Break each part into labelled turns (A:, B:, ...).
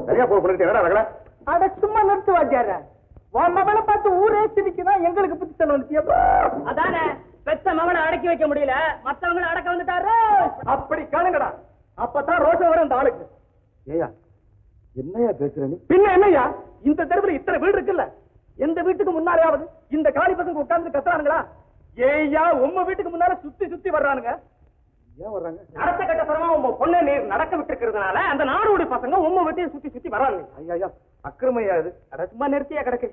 A: சரியா போட்டு என்னடா
B: அட சும்மா நிறுத்து வாத்தியார. உன் மகளை பார்த்து ஊரே சிரிக்குதான், எங்களுக்கு புத்தி சொல்ல
C: அதானே பெத்த மகனை அடக்கி வைக்க முடியல, மத்தவங்களை அடக்க வந்துட்டாரு.
B: அப்படி காணுங்கடா, அப்பதான் ரோஷம் வரும் அந்த ஆளுக்கு.
A: ஏயா என்னையா பேசுற நீ?
B: பின்ன என்னையா, இந்த தெருவில் இத்தனை வீடு இருக்குல்ல, எந்த வீட்டுக்கு முன்னாலேயாவது இந்த காலி பசங்க உட்கார்ந்து கத்துறானுங்களா? ஏய்யா உம்ம வீட்டுக்கு முன்னால சுத்தி சுத்தி வர்றானுங்க.
A: ஏன் வர்றாங்க?
B: அடுத்த கட்ட பரமா உங்க பொண்ணை நீர் நடக்க விட்டு இருக்கிறதுனால அந்த நாடோடி பசங்க உம்ம வீட்டையும் சுத்தி சுத்தி வர்றாங்க.
A: ஐயா அக்கிரமையா இது?
B: அட சும்மா நிறுத்தியா கிடக்கு.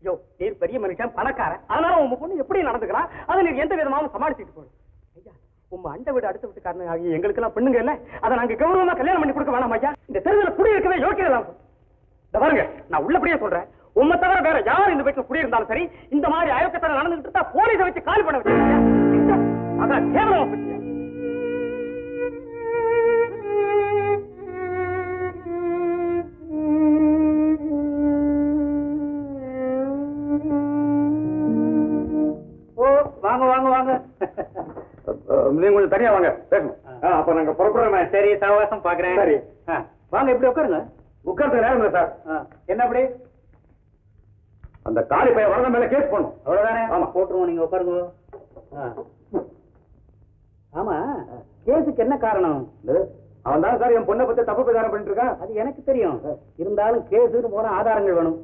B: யோ நீர் பெரிய மனுஷன், பணக்காரன், அதனால உங்க பொண்ணு எப்படி நடந்துக்கலாம், அதை நீர் எந்த விதமாவும் சமாளிச்சுட்டு போடும். ஐயா உங்க அண்டை வீடு அடுத்த வீட்டுக்காரன் ஆகிய எங்களுக்கு எல்லாம் பெண்ணுங்க இல்ல, அதை நாங்க கௌரவமா கல்யாணம் பண்ணி கொடுக்க வேணாம் ஐயா. இந்த தெருவில் குடி இருக்கவே யோக்கியதான். இந்த பாருங்க, நான் உள்ளபடியே சொல்றேன், உண்மை தவிர வேற யாரும் இந்த வீட்டுல குடியிருந்தாலும் சரி, இந்த மாதிரி அயோக்கத்தனை நடந்துகிட்டு இருந்தா போலீஸை வச்சு காலி பண்ண வச்சிருக்கீங்க. அதான் கேவலமா பற்றியா.
C: வாங்க வாங்க வாங்க,
A: நீங்க கொஞ்சம் தனியா வாங்க பேசணும். அப்ப நாங்க புறப்படுறோமே.
C: சரி சவகாசம் பாக்குறேன்.
A: சரி
C: வாங்க, இப்படி உட்காருங்க.
A: உட்கார்ந்து நேரம் இல்லை சார்.
C: என்ன அப்படி?
A: அந்த காலி பையன் வரத மேல கேஸ் பண்ணும்,
C: அவ்வளவுதானே?
A: ஆமா
C: போட்டுருவோம், நீங்க உட்காருங்க. ஆமா, கேஸுக்கு என்ன காரணம்?
A: அவன் தான் சார் என் பொண்ணை பத்தி தப்பு பிரச்சாரம் பண்ணிட்டு இருக்கான்.
C: அது எனக்கு தெரியும், இருந்தாலும் கேஸுன்னு போன ஆதாரங்கள் வேணும்.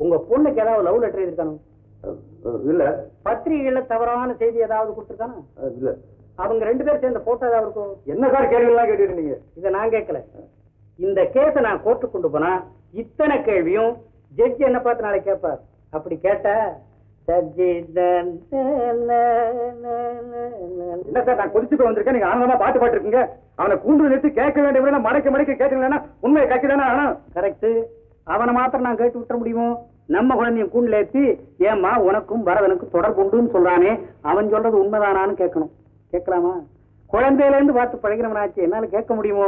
C: உங்க பொண்ணுக்கு ஏதாவது லவ் லெட்டர் எழுதிருக்கானோ?
A: இல்ல.
C: பத்திரிகைகள்ல தவறான செய்தி ஏதாவது கொடுத்துருக்கானா?
A: இல்ல.
C: அவங்க ரெண்டு பேரும் சேர்ந்த போட்டோ ஏதாவது இருக்கும்?
A: என்ன சார் கேள்வி எல்லாம் கேட்டு நீங்க?
C: இதை நான் கேட்கல. இந்த கேஸை நான் கோர்ட்டுக்கு கொண்டு போனா இத்தனை கேள்வியும் ஜட்ஜி என்ன பார்த்து நாளைக்கு கேட்பார். அப்படி கேட்ட
A: இல்ல சார், நான் கொதிச்சு வந்திருக்கேன், நீங்க ஆனந்தமா பாட்டு இருக்கீங்க. அவனை கூண்டு நிறுத்தி கேட்க வேண்டிய மடக்க மடக்க கேட்டீங்கன்னா உண்மையை கட்சிதானே ஆனா?
C: கரெக்ட். அவனை மாத்திரம் நான் கேட்டு விட்டுற முடியுமோ? நம்ம குழந்தைய கூண்டுல ஏற்றி, ஏமா உனக்கும் பரதனுக்கும் தொடர்பு உண்டுன்னு சொல்றானே, அவன் சொல்றது உண்மைதானான்னு கேட்கணும். கேட்கலாமா? குழந்தையில இருந்து பார்த்து பழகிறவனாச்சு, என்னால கேட்க முடியுமோ?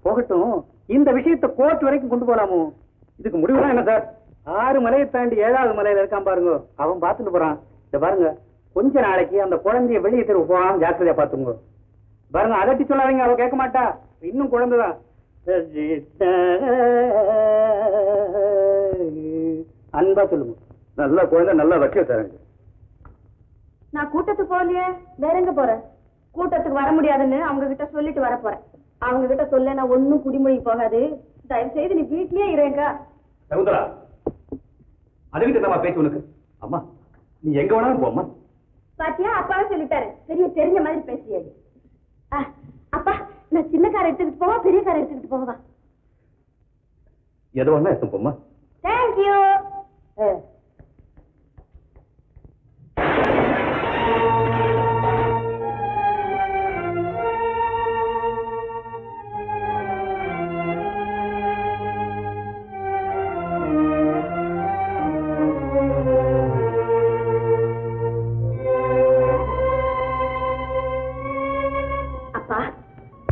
C: போகட்டும், இந்த விஷயத்தை கோர்ட் வரைக்கும் கொண்டு போலாமோ?
A: இதுக்கு முடிவுதான் என்ன சார்?
C: 6 மலையை தாண்டி 7வது மலையில இருக்கான் பாருங்க, அவன் பார்த்துட்டு போறான். இத பாருங்க, கொஞ்ச நாளைக்கு அந்த குழந்தைய வெளியே தெருவு போகாம ஜாக்கிரதையா பாத்துங்க. பாருங்க, அதட்டி சொல்லாதீங்க, அவ கேட்க மாட்டா, இன்னும் குழந்தைதான். அன்பா சொல்லுங்க.
A: நல்ல குழந்தை, நல்லா வைக்க சார்.
D: நான் கூட்டத்துக்கு போகலையே, வேற எங்க போறேன்? கூட்டத்துக்கு வர முடியாதுன்னு அவங்க கிட்ட சொல்லிட்டு வர போறேன். அவங்க கிட்ட சொல்ல நான் ஒன்னும் குடிமொழி போகாது. தயவு செய்து நீ வீட்லயே இருங்க.
A: சகுந்தலா, அதுக்கிட்ட நம்ம பேச்சு உனக்கு. அம்மா நீ எங்க வேணாலும் போம்மா.
D: பாத்தியா, அப்பாவே சொல்லிட்டாரு, பெரிய தெரிஞ்ச மாதிரி பேசியாரு. அப்பா, நான் சின்ன காரை எடுத்துக்கிட்டு போவா, பெரிய காரை எடுத்துக்கிட்டு போவா?
A: எது வேணா எடுத்து போம்மா.
D: தேங்க்யூ.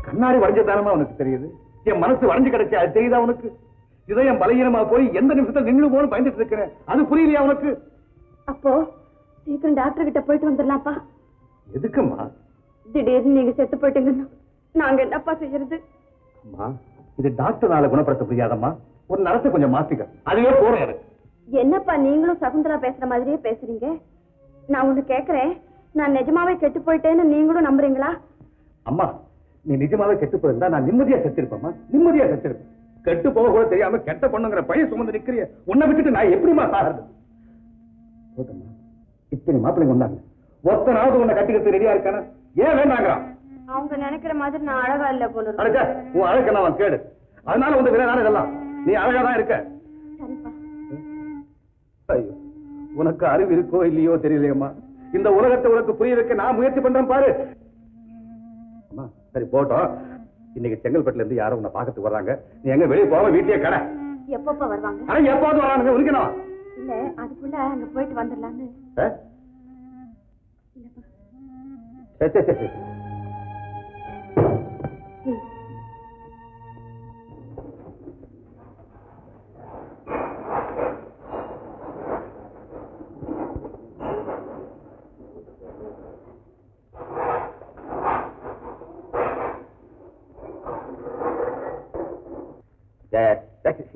A: கண்ணாடி வரைஞ்சதானமா உனக்கு தெரியுது? என் மனசு வரைஞ்சு கிடைச்சா அது தெரியுதா உனக்கு? இதை என் பலகீனமா போய் எந்த நிமிஷத்துல நின்று போன்னு பயந்துட்டு இருக்கிறேன், அது புரியலையா உனக்கு?
D: அப்போ சீக்கிரம் டாக்டர் கிட்ட போயிட்டு வந்துடலாம்ப்பா.
A: எதுக்குமா?
D: திடீர்னு நீங்க செத்து போயிட்டீங்கன்னா நாங்க என்னப்பா செய்யறது?
A: அம்மா, இது டாக்டர்னால குணப்படுத்த முடியாதம்மா. ஒரு நடத்தை கொஞ்சம் மாத்திக்க, அதுவே போறேன் எனக்கு.
D: என்னப்பா நீங்களும் சகுந்தலா பேசுற மாதிரியே பேசுறீங்க? நான் ஒண்ணு கேக்குறேன், நான் நிஜமாவே கெட்டு போயிட்டேன்னு நீங்களும் நம்புறீங்களா?
A: அம்மா, நீ நிஜமாவே கெட்டு போயிருந்தா நான் நிம்மதியா செத்திருப்பேம்மா, நிம்மதியா செத்திருப்பேன். கெட்டு போக கூட தெரியாம கெட்ட பொண்ணுங்கிற பையன் சுமந்து நிக்கிறிய, உன்னை விட்டுட்டு நான் எப்படிமா சாகிறது? போதம்மா, இத்தனை மாப்பிள்ளைங்க வந்தாங்க, ஒத்தனாவது உன்னை கட்டிக்கிறது ரெடியா இருக்கானா? ஏன் வேண்டாங்கிறான்?
D: அவங்க நினைக்கிற மாதிரி நான் அழகா இல்ல போல.
A: அழகா? உன் அழகு நான் கேடு, அதனால வந்து விளையாட இதெல்லாம். நீ அழகாதான் இருக்க.
D: சரிப்பா.
A: ஐயோ, உனக்கு அறிவு இருக்கோ இல்லையோ தெரியலையம்மா. இந்த உலகத்தை உனக்கு புரிய வைக்க நான் முயற்சி பண்றேன் பாரு. அம்மா சரி போட்டோம், இன்னைக்கு செங்கல்பட்டுல இருந்து யாரும் உன்னை பாக்கத்துக்கு வர்றாங்க, நீ எங்க வெளியே போக வீட்லயே கடை.
D: எப்பப்பா வருவாங்க?
A: ஆனா எப்போது வரானுங்க உனக்கணும்
D: இல்ல, அதுக்குள்ள அங்க போயிட்டு வந்துடலான்னு.
A: சரி சரி சரி.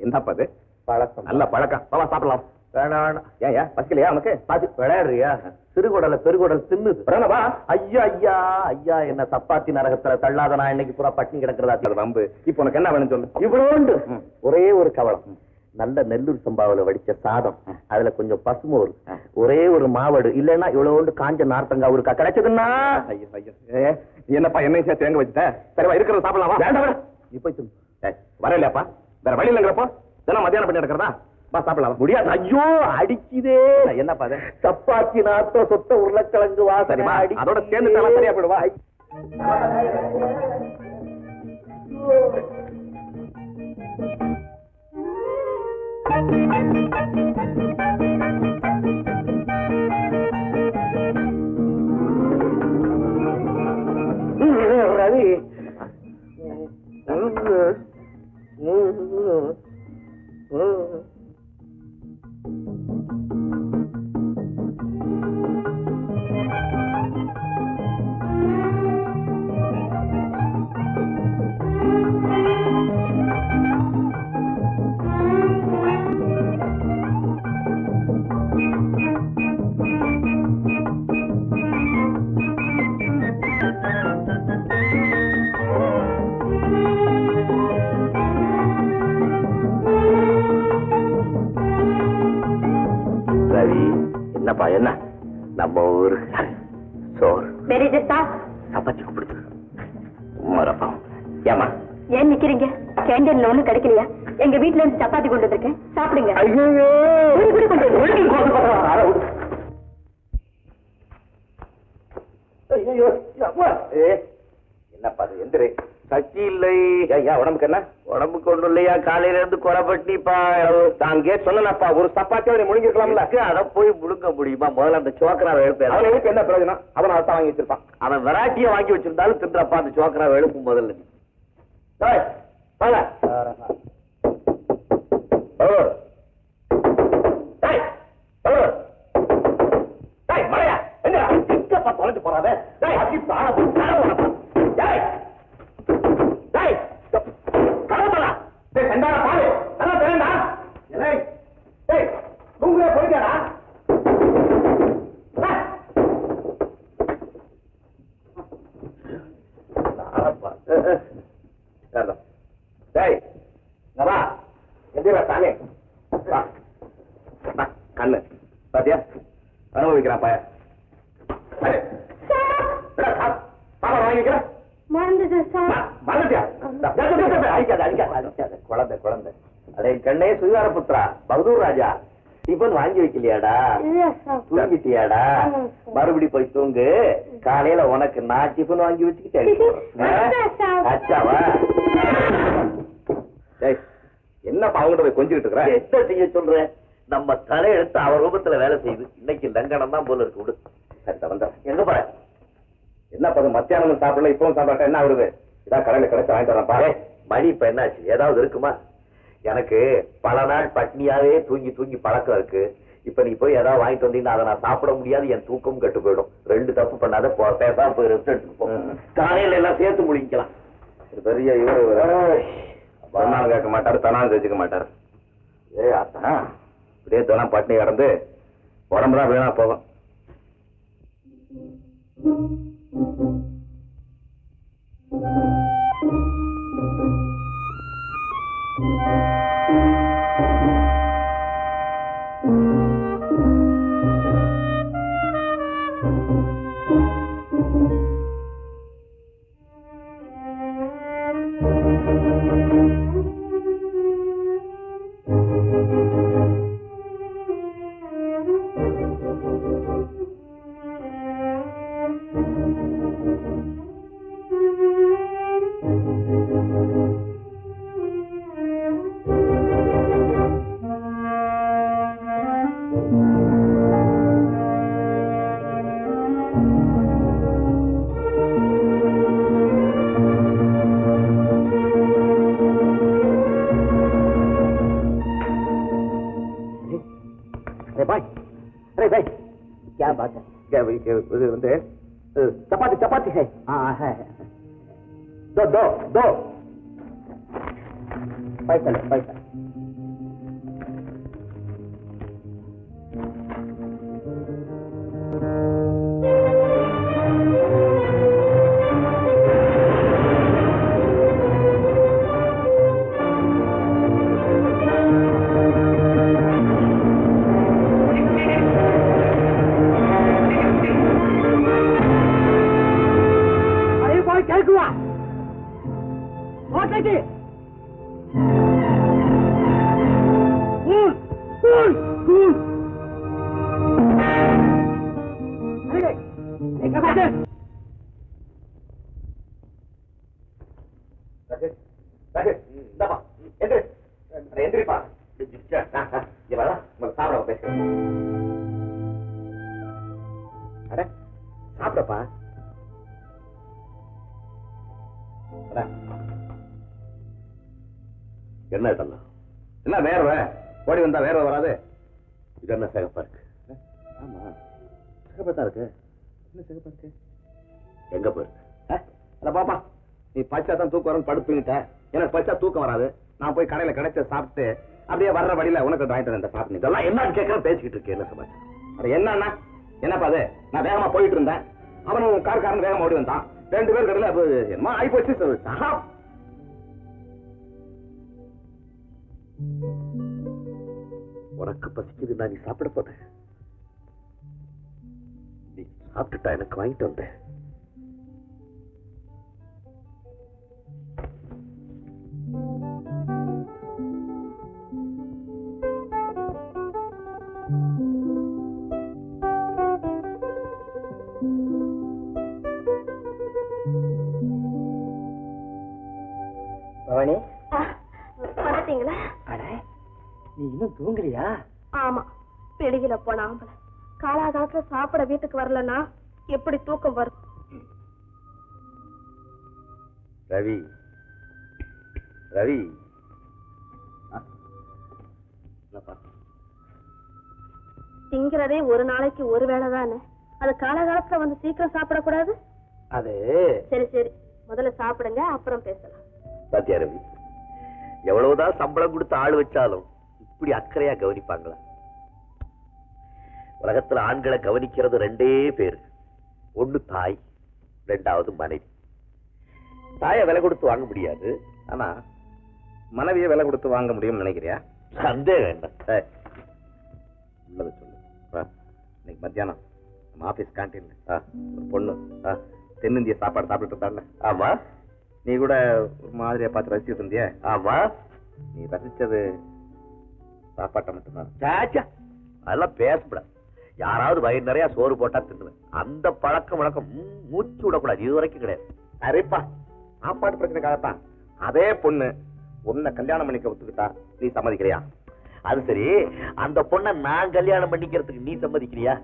A: என்னப்பா அது?
C: பழக்கம்
A: நல்ல பழக்கம். வா சாப்பிடலாம்.
C: வேணாம் வேணாம்.
A: ஏன் பசிக்கலையா உனக்கு?
C: பாத்து விளையாடுறியா? சிறுகுடல பெருகுடல் தின்னுது.
A: வா.
C: ஐயா ஐயா ஐயா, என்ன சப்பாத்தி நரகத்துல தள்ளாத, நான் இன்னைக்கு பூரா பட்டினி கிடக்கிறதா
A: அது வம்பு. இப்போ உனக்கு என்ன வேணும் சொல்லு.
C: இவ்வளோண்டு ஒரே ஒரு கவலம். நல்ல நெல்லூர் சம்பாவில வடிச்ச சாதம், அதுல கொஞ்சம் பசுமோர், ஒரே ஒரு மாவடு, இல்லைன்னா இவ்வளோண்டு காஞ்ச நார்த்தங்காய் இருக்கா, கிடைச்சதுன்னா.
A: ஐயோ ஐயோ, என்னப்பா என்னையும் சேர்த்து எங்க வச்சுட்ட? சரிவா, இருக்கிறத சாப்பிடலாமா?
C: வேண்டாம் நீ போய் தின்னு.
A: வரலையாப்பா? வேற வழி இல்லைங்கிறப்போ தினம் மத்தியானம் பண்ணி எடுக்கிறதா? வா சாப்பிடலாம்.
C: முடியாது. ஐயோ அடிக்குதே.
A: என்னப்பா அது?
C: சப்பாத்தி நாத்த சொத்த உருளைக்கிழங்கு
A: சரிமா,
C: வாசனை.
A: அதோட சேர்ந்து தலை சரியா போயிடுவா.
C: ரவி, என்னப்பா என்ன நம்ம ஊரு சோறு சப்பாத்தி கூப்பிடுது. மரப்பா ஏமா
D: ஏன் நிக்கிறீங்க? கேண்டீன்ல ஒண்ணும் கிடைக்கலையா? எங்க வீட்டுல இருந்து சப்பாத்தி கொண்டு வந்திருக்கேன், சாப்பிடுங்க.
C: என்னப்பா அது? எந்திரி. சக்தி இல்லை. ஐயா உடம்புக்கு என்ன? உடம்புக்கு ஒண்ணும் இல்லையா? காலையில இருந்து குறைபட்டிப்பா. தாங்கே சொன்னப்பா, ஒரு சப்பாத்தி முழுங்கிருக்கலாம்ல. அதை போய் முழுங்க முடியுமா? முதல்ல அந்த சோக்கராவை எழுப்பேன்.
A: அவன் எழுப்பு என்ன பிரயோஜனம்? அவன் அதான் வாங்கி வச்சிருப்பான்.
C: அவன் வெரைட்டியா வாங்கி வச்சிருந்தாலும் தின்றப்பா, அந்த சோக்கராவை எழுப்பும் முதல்ல. தொலைஞ்சு போறாத.
A: கண்ணு பாத்தியா அனுபவிக்கிறான் பையன்.
C: குழந்தை குழந்தை அடே கண்ணே சுகார புத்திரா பகதூர் ராஜா, டிபன் வாங்கி வைக்கலையாடா? தூங்கிட்டியாடா? மறுபடி போய் தூங்கு. காலையில உனக்கு நான் டிபன் வாங்கி வச்சுக்கிட்டேன். அச்சாவா?
A: என்னப்பா அவங்ககிட்ட போய் கொஞ்சிட்டு இருக்கிற?
C: என்ன செய்ய சொல்றேன்? நம்ம தலையெடுத்து அவர் ரூபத்துல வேலை செய்யுது. இன்னைக்கு லங்கனம் தான் போல இருக்கு. விடு.
A: வந்த
C: எங்க போற?
A: என்ன பண்ணு? மத்தியானம் சாப்பிடல, இப்பவும் சாப்பிட்டா என்ன ஆகுது? இதான் கடையில கிடைச்சு வாங்கிட்டு வரேன் பாரு.
C: மணி இப்ப என்னாச்சு? ஏதாவது இருக்குமா? எனக்கு பல நாள் பட்னியாவே தூங்கி தூங்கி பழக்கம் இருக்கு. இப்ப நீ போய் ஏதாவது வாங்கிட்டு வந்தீங்கன்னா அதை நான் சாப்பிட முடியாது, என் தூக்கம் கெட்டு போயிடும். ரெண்டு தப்பு பண்ணாத, பேசாம போய் ரெஸ்ட் எடுத்துட்டு போ. காலையில எல்லாம் சேர்த்து முடிக்கலாம்.
A: பெரிய இவரு சொன்னாலும் கேட்க மாட்டாரு, தனாலும் தெரிஞ்சுக்க மாட்டாரு. அதான் இப்படியே தனா பட்டினி கிடந்து உடம்புதான் வீணா போகும்.
C: चपाती चपाती है। हाँ है। दो दो दो
A: பைசா
C: கேக்குவா ஓகே
A: எந்திரிப்பா சாப்பிட பேசுறேன் சாப்பிடப்பா என்ன இதெல்லாம் என்ன வேர்வை ஓடி வந்தா வேர்வை வராது இது என்ன சிகப்பா இருக்கு ஆமா சிகப்பா தான் இருக்கு என்ன சிகப்பா இருக்கு எங்க போயிருக்கு அட பாப்பா நீ பச்சா தான் தூக்கம் வரும் படுத்துக்கிட்ட எனக்கு பச்சா தூக்கம் வராது நான் போய் கடையில கிடைச்ச சாப்பிட்டு அப்படியே வர்ற வழியில உனக்கு வாங்கிட்டு வந்த சாப்பிட்டு இதெல்லாம் என்னன்னு கேட்கறேன் பேசிக்கிட்டு இருக்கேன் என்ன சமாச்சாரம் அது என்னன்னா என்னப்பா அது நான் வேகமா போயிட்டு இருந்தேன் அவனும் கார்காரன் வேகமா ஓடி வந்தான் 2 பேர் கடையில என்னமா ஆகி போச்சு உனக்கு பசிக்குது நான் நீ சாப்பிட போனேன் நீ சாப்பிட்டுட்டா எனக்கு வாங்கிட்டு வந்தேன்
B: பவானி
D: வந்துட்டீங்களா?
B: அட நீ இன்னும் தூங்கலையா?
D: ஆமா, வெளியில போன ஆம்பளை காலாகாலத்துல சாப்பிட வீட்டுக்கு வரலன்னா எப்படி தூக்கம் வரும்?
A: ரவி ரவி
D: திங்கிறதே ஒரு நாளைக்கு ஒரு வேளை தானே, அது காலகாலத்துல வந்து சீக்கிரம் சாப்பிடக்கூடாது.
B: அது
D: சரி சரி, முதல்ல சாப்பிடுங்க, அப்புறம் பேசலாம்.
A: பாத்தியா ரவி, எவ்வளவுதான் சம்பளம் கொடுத்து ஆள் வச்சாலும் இப்படி அக்கறையா கவனிப்பாங்களா? உலகத்துல ஆண்களை கவனிக்கிறது 2 பேர், ஒண்ணு தாய், 2வது மனைவி. தாயை விலை கொடுத்து வாங்க முடியாது, ஆனா மனைவியை விலை கொடுத்து வாங்க முடியும்னு நினைக்கிறியா? சந்தேகம் என்ன? உள்ளத சொல்லு. இன்னைக்கு மத்தியானம் நம்ம ஆபீஸ் கேண்டீன்ல ஒரு பொண்ணு தென்னிந்திய சாப்பாடு சாப்பிட்டு இருந்தாங்க. ஆமா, நீ கூட ஒரு மாதிரியா பார்த்து ரசிச்சுட்டு இருந்திய. ஆமா, நீ ரசிச்சது சாப்பாட்டை மட்டும்தான். அதெல்லாம் பேசப்படாது. யாராவது வயிறு நிறைய சோறு போட்டா தின்னுவேன், அந்த பழக்கம் வழக்கம் மூச்சு விடக்கூடாது, இது வரைக்கும் கிடையாது. சரிப்பா, சாப்பாடு பிரச்சனைக்காகத்தான் அதே பொண்ணு உன்னை கல்யாணம் பண்ணிக்க ஒத்துக்கிட்டா நீ சம்மதிக்கிறியா? அது சரி, அந்த பொண்ணை நான் கல்யாணம் பண்ணிக்கிறதுக்கு நீ சம்மதிக்கிறியா?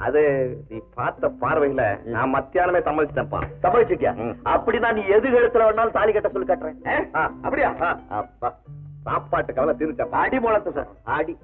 A: அது நீ பார்த்த பார்வையில நான் மத்தியானமே சம்மதிச்சிட்டேன்ப்பா. சம்மதிச்சிட்டியா? அப்படின்னா நீ எது இடத்துல வேணாலும் தாலி கட்ட சொல்லி கட்டுறேன். அப்படியா? சாப்பாட்டு கவலை தீர்ச்சா? அடி மூலத்தை சார், ஆடி